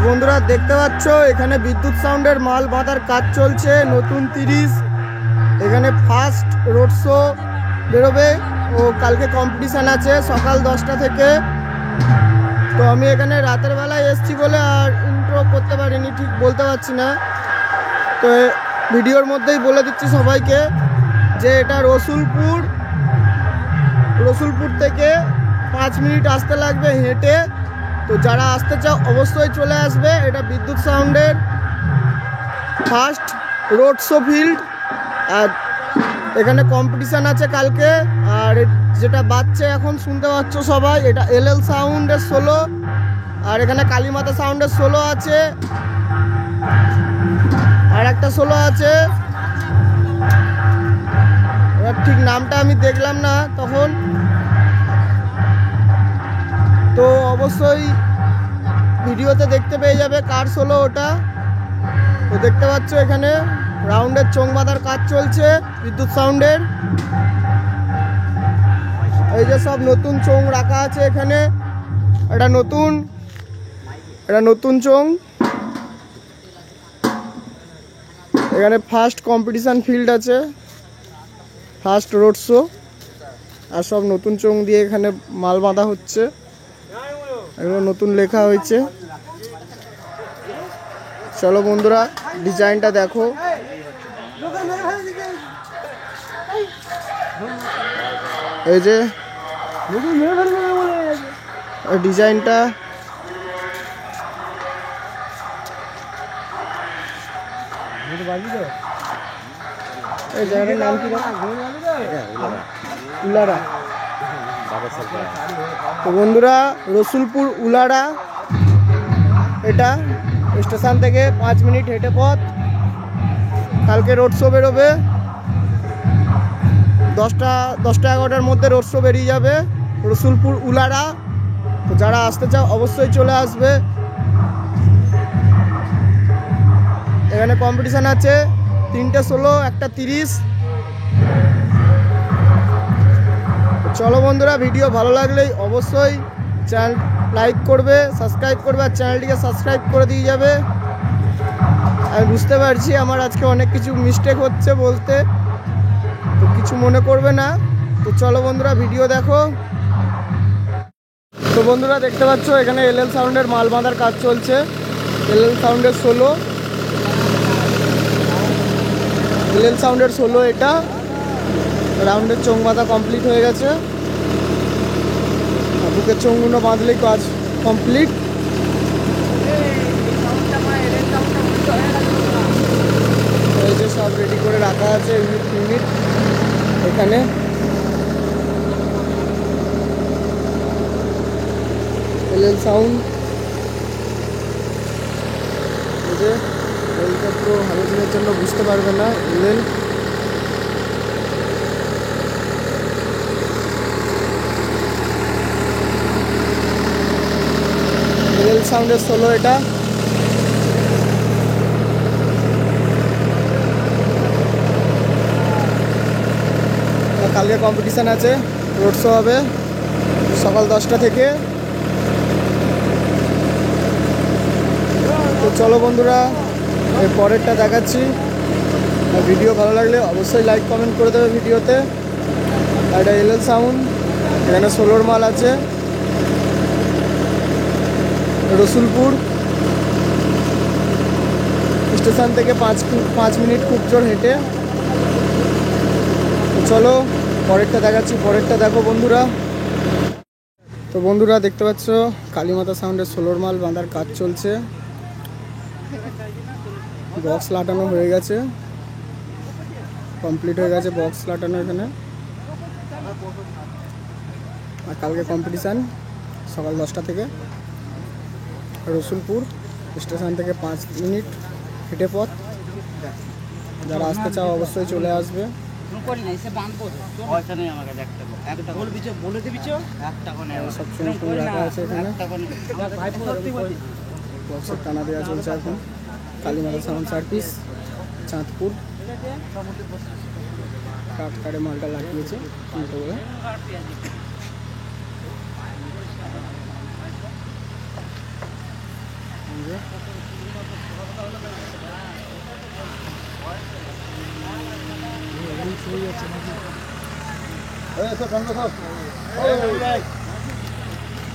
বন্ধুরা দেখতে পাচ্ছ এখানে বিদ্যুৎ সাউন্ডের মাল বাঁধার কাজ চলছে। নতুন 30 এখানে ফার্স্ট রোড শো বেরোবে ও কালকে কম্পিটিশান আছে সকাল 10টা থেকে। তো আমি এখানে রাতের বেলায় এসছি বলে আর ইন্ট্রো করতে পারিনি, ঠিক বলতে পারছি না। তো ভিডিওর মধ্যেই বলে দিচ্ছি সবাইকে যে এটা রসুলপুর থেকে 5 মিনিট আসতে লাগবে হেঁটে। তো যারা আসতে চাও অবশ্যই চলে আসবে। এটা বিদ্যুৎ সাউন্ডের ফার্স্ট রোড শো ফিল্ড, আর এখানে কম্পিটিশান আছে কালকে। আর যেটা বাজছে এখন শুনতে পাচ্ছ সবাই, এটা এলএল সাউন্ডের সোলো, আর এখানে কালীমাতা সাউন্ডের সোলো আছে, আর একটা সোলো আছে, এবার ঠিক নামটা আমি দেখলাম না তখন। তো অবশ্যই ভিডিওতে দেখতে পেয়ে যাবে কার সোলো ওটা। তো দেখতে পাচ্ছ এখানে রাউন্ডের চোং বাঁধার কাজ চলছে বিদ্যুৎ সাউন্ডের। এই যে সব নতুন চোং রাখা আছে এখানে, এটা নতুন চোং। এখানে ফার্স্ট কম্পিটিশান ফিল্ড আছে, ফার্স্ট রোড শো, আর সব নতুন চোং দিয়ে এখানে মাল বাঁধা হচ্ছে। এগুলো নতুন লেখা হয়েছে। চলো বন্ধুরা ডিজাইনটা দেখো। এই যে ডিজাইনটা, এই জায়গাটার নাম কি? উলারা। তো বন্ধুরা রসুলপুর উলারা, এটা স্টেশন থেকে 5 মিনিট হেঁটে পথ। কালকে রোড শো বেরোবে 10টা-11টার মধ্যে রোড শো বেরিয়ে যাবে রসুলপুর উলারা। তো যারা আসতে চাও অবশ্যই চলে আসবে। এখানে কম্পিটিশান আছে 3টে সোলো, একটা 30। চলো বন্ধুরা ভিডিও ভালো লাগলেই অবশ্যই চ্যানেল লাইক করবে, সাবস্ক্রাইব করবে, আর চ্যানেলটিকে সাবস্ক্রাইব করে দিয়ে যাবে। আমি বুঝতে পারছি আমার আজকে অনেক কিছু মিস্টেক হচ্ছে বলতে, তো কিছু মনে করবে না। তো চলো বন্ধুরা ভিডিও দেখো। তো বন্ধুরা দেখতে পাচ্ছ এখানে এলএল সাউন্ডের মাল বাঁধার কাজ চলছে। এলএল সাউন্ডের সোলো, এটা রাউন্ডের চোং বাঁধা কমপ্লিট হয়ে গেছে। বুকের চোঙগুলো বাঁধলেই কাজ কমপ্লিট। এই যে সব রেডি করে রাখা আছে ইউনিট এখানে। এলএল সাউন্ড, এই যে এইটা পুরো ভালো দিনের জন্য বুঝতে পারবে না। এলএল সাউন্ডের সোলো এটা। কালকে কম্পিটিশান আছে, রোড শো হবে সকাল 10টা থেকে। তো চলো বন্ধুরা এর পরেরটা দেখাচ্ছি। আর ভিডিও ভালো লাগলে অবশ্যই লাইক কমেন্ট করে দেবে ভিডিওতে। আর এটা এলএল সাউন্ড, এখানে সোলোর মাল আছে রসুলপুর স্টেশন থেকে 5 মিনিট খুব জোর হেঁটে। তো চলো পরেরটা দেখাচ্ছি, পরেরটা দেখো বন্ধুরা। তো বন্ধুরা দেখতে পাচ্ছ কালীমাতা সাউন্ডের সোলোর মাল বাঁধার কাজ চলছে। বক্স লাটানো হয়ে গেছে, কমপ্লিট হয়ে গেছে বক্স লাটানো এখানে। আর কালকে কম্পিটিশান সকাল 10টা থেকে। রসুলপুর স্টেশন থেকে 5 মিনিট হেঁটে পথ। যারা আসতে চাও অবশ্যই চলে আসবে। সব সময় রাখা আছে এখানে, বক্সের টানা দেওয়া চলছে এখন। কালীমাতা সাউন্ড সার্ভিস চাঁদপুর কাঠে মালটা লাগিয়েছে করে।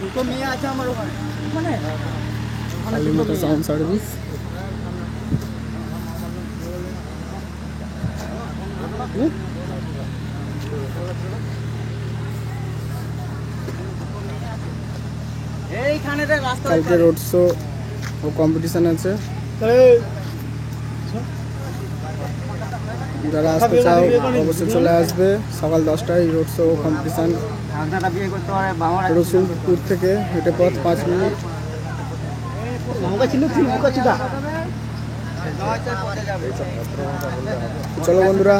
দুটো মেয়ে আছে আমার ওখানে কালীমাতা সাউন্ড সার্ভিস। কালকে রোড শো ও কম্পিটিশন আছে, যারা আসতে চাও অবশ্যই চলে আসবে। সকাল 10টায় রোড শো ও কম্পিটিশন। রসুলপুর থেকে হেঁটে পথ 5 মিনিট। চলো বন্ধুরা,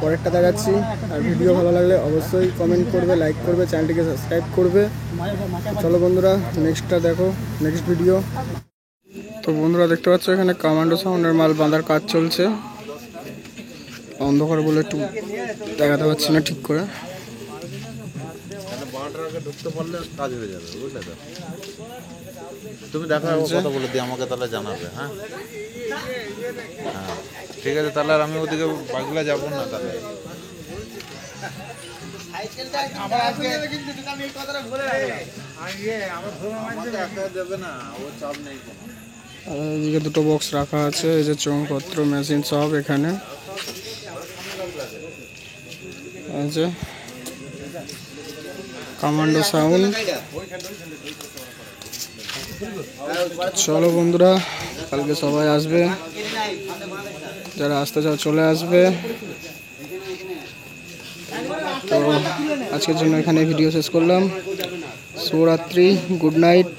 পরেরটা দেখাচ্ছি। আর ভিডিও ভালো লাগলে অবশ্যই কমেন্ট করবে, লাইক করবে, চ্যানেলটিকে সাবস্ক্রাইব করবে। চলো বন্ধুরা, নেক্সটটা দেখো, নেক্সট ভিডিও। তো বন্ধুরা দেখতে পাচ্ছ এখানে কমান্ডো সাউন্ডের মাল বাঁধার কাজ চলছে। অন্ধকার বলে একটু দেখাতে পারছি না ঠিক করে। ঢুকতে পারলে কাজ হয়ে যাবে, বুঝলে তো? তুমি দেখা কথা বলে দিই, আমাকে তাহলে জানাবে। হ্যাঁ হ্যাঁ ঠিক আছে, তাহলে আর আমি ওদিকে বাগলা যাবো না তাহলে। দেবে না, ও চাপ নেই। এদিকে দুটো বক্স রাখা আছে, এই যে চৌপত্র মেশিন সব এখানে আছে। Commando sound. চলো বন্ধুরা, কালকে সবাই আসবে, যারা আসতে চাও চলে আসবে। তো আজকের জন্য এখানে ভিডিও শেষ করলাম। শুভরাত্রি, গুড নাইট।